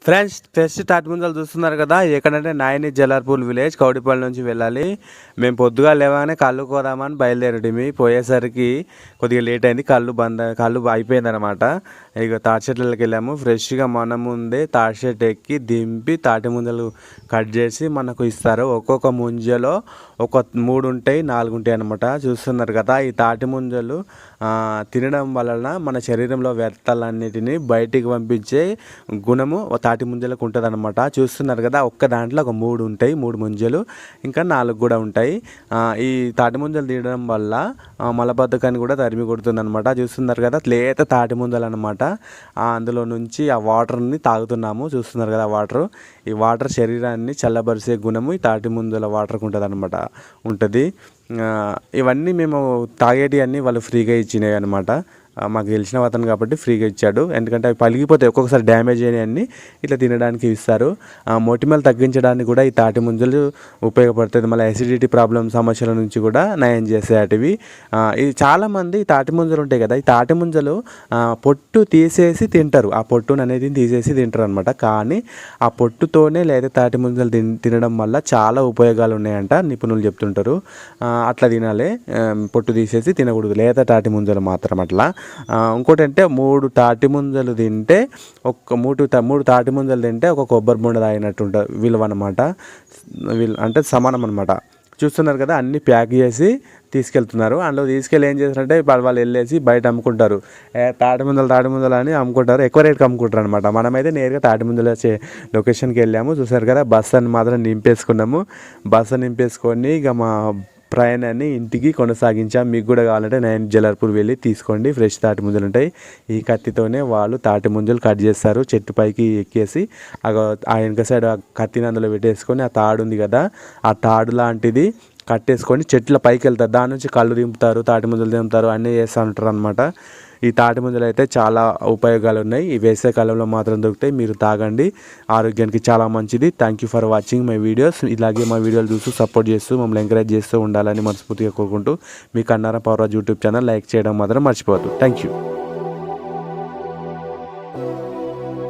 Friends fresh తాటి ముంజలు చూస్తున్నారు కదా. ఎక్కడంటే నాయని జలార్పూల్ విలేజ్ కౌడిపల్లి నుంచి వెళ్ళాలి. మేము పొద్దుగా లేవగానే కళ్ళు కోదామని బయలుదేరటిమి. పోయేసరికి కొద్దిగా లేట్ అయింది. కళ్ళు అయిపోయింది అనమాట. ఇక తాటి చెట్లకి వెళ్ళాము. ఫ్రెష్గా మన ముందే తాటి చెట్టు ఎక్కి దింపి తాటి ముంజలు కట్ చేసి మనకు ఇస్తారు. ఒక్కొక్క ముంజలో ఒక 3 ఉంటాయి 4 ఉంటాయి అనమాట. చూస్తున్నారు కదా. ఈ తాటి ముంజలు తినడం వలన మన శరీరంలో వ్యర్థాలన్నిటిని బయటికి పంపించే గుణము తాటి ముంజలకు ఉంటుంది అనమాట. చూస్తున్నారు కదా. ఒక్క దాంట్లో ఒక 3 ఉంటాయి, 3 ముంజలు, ఇంకా 4 కూడా ఉంటాయి. ఈ తాటి ముంజలు తినడం వల్ల మలబద్ధకాన్ని కూడా తరిమి కొడుతుంది అనమాట. చూస్తున్నారు కదా. లేత తాటి ముంజలు అనమాట. అందులో నుంచి ఆ వాటర్ని తాగుతున్నాము. చూస్తున్నారు కదా వాటర్. ఈ వాటర్ శరీరాన్ని చల్లబరిచే గుణము ఈ తాటి ముంజల వాటర్కి ఉంటుంది అనమాట. ఉంటుంది. ఇవన్నీ మేము తాగేటి అన్నీ వాళ్ళు ఫ్రీగా ఇచ్చినాయి అనమాట. మాకు తెలిసిన అతను కాబట్టి ఫ్రీగా ఇచ్చాడు. ఎందుకంటే అవి పలిగిపోతాయి, ఒక్కొక్కసారి డ్యామేజ్ అయినవన్నీ ఇట్లా తినడానికి ఇస్తారు. మొటిమలు తగ్గించడానికి కూడా ఈ తాటి ముంజలు ఉపయోగపడుతుంది. మళ్ళీ అసిడిటీ ప్రాబ్లం సమస్యల నుంచి కూడా నయం చేసేటివి. ఇది చాలామంది తాటి ముంజలు ఉంటాయి కదా, ఈ తాటి ముంజలు పొట్టు తీసేసి తింటారు. ఆ పొట్టును అనేది తీసేసి తింటారు అనమాట. కానీ ఆ పొట్టుతోనే లేదా తాటి ముంజలు తినడం వల్ల చాలా ఉపయోగాలు ఉన్నాయంట నిపుణులు చెప్తుంటారు. అట్లా తినాలి, పొట్టు తీసేసి తినకూడదు, లేత తాటి ముంజలు మాత్రం అట్లా. ఇంకోటి అంటే 3 తాటి ముంజలు తింటే మూడు తాటి ముంజలు తింటే ఒక కొబ్బరి బొండ తాగినట్టు ఉంటుంది విలువ అనమాట. అంటే సమానం అనమాట. చూస్తున్నారు కదా. అన్నీ ప్యాక్ చేసి తీసుకెళ్తున్నారు. అందులో తీసుకెళ్ళి ఏం చేస్తారంటే వాళ్ళు వెళ్ళేసి బయట అమ్ముకుంటారు. తాటి ముంజలు అని అమ్ముకుంటారు. ఎక్కువ రేట్కి అమ్ముకుంటారు అనమాట. మనమైతే నేరుగా తాటి ముంజలు వచ్చే లొకేషన్కి వెళ్ళాము. చూసారు కదా. బస్సుని మాత్రం నింపేసుకున్నాము. బస్సు నింపేసుకొని ఇక మా ప్రయాణాన్ని ఇంటికి కొనసాగించాం. మీకు కూడా కావాలంటే నేను జలార్పూర్ వెళ్ళి తీసుకోండి. ఫ్రెష్ తాటి ముంజలు ఉంటాయి. ఈ కత్తితోనే వాళ్ళు తాటి ముంజలు కట్ చేస్తారు. చెట్టు పైకి ఎక్కేసి ఆ వెనక సైడ్ ఆ కత్తిని అందులో పెట్టేసుకొని ఆ తాడు ఉంది కదా, ఆ తాడు లాంటిది కట్టేసుకొని చెట్ల పైకి వెళ్తారు. దాని నుంచి కళ్ళు దింపుతారు, తాటి ముంజలు దింపుతారు, అన్నీ చేస్తూ ఉంటారు అనమాట. ఈ తాటి ముంజలు అయితే చాలా ఉపయోగాలు ఉన్నాయి. ఈ వేసవికాలంలో మాత్రం దొరుకుతాయి. మీరు తాగండి, ఆరోగ్యానికి చాలా మంచిది. Thank you for watching my videos. ఇలాగే మా వీడియోలు చూస్తూ సపోర్ట్ చేస్తూ మమ్మల్ని ఎంకరేజ్ చేస్తూ ఉండాలని మనస్ఫూర్తిగా కోరుకుంటూ మీ కన్నారం పవర్ యూట్యూబ్ ఛానల్ లైక్ చేయడం మాత్రం మర్చిపోవద్దు. Thank you.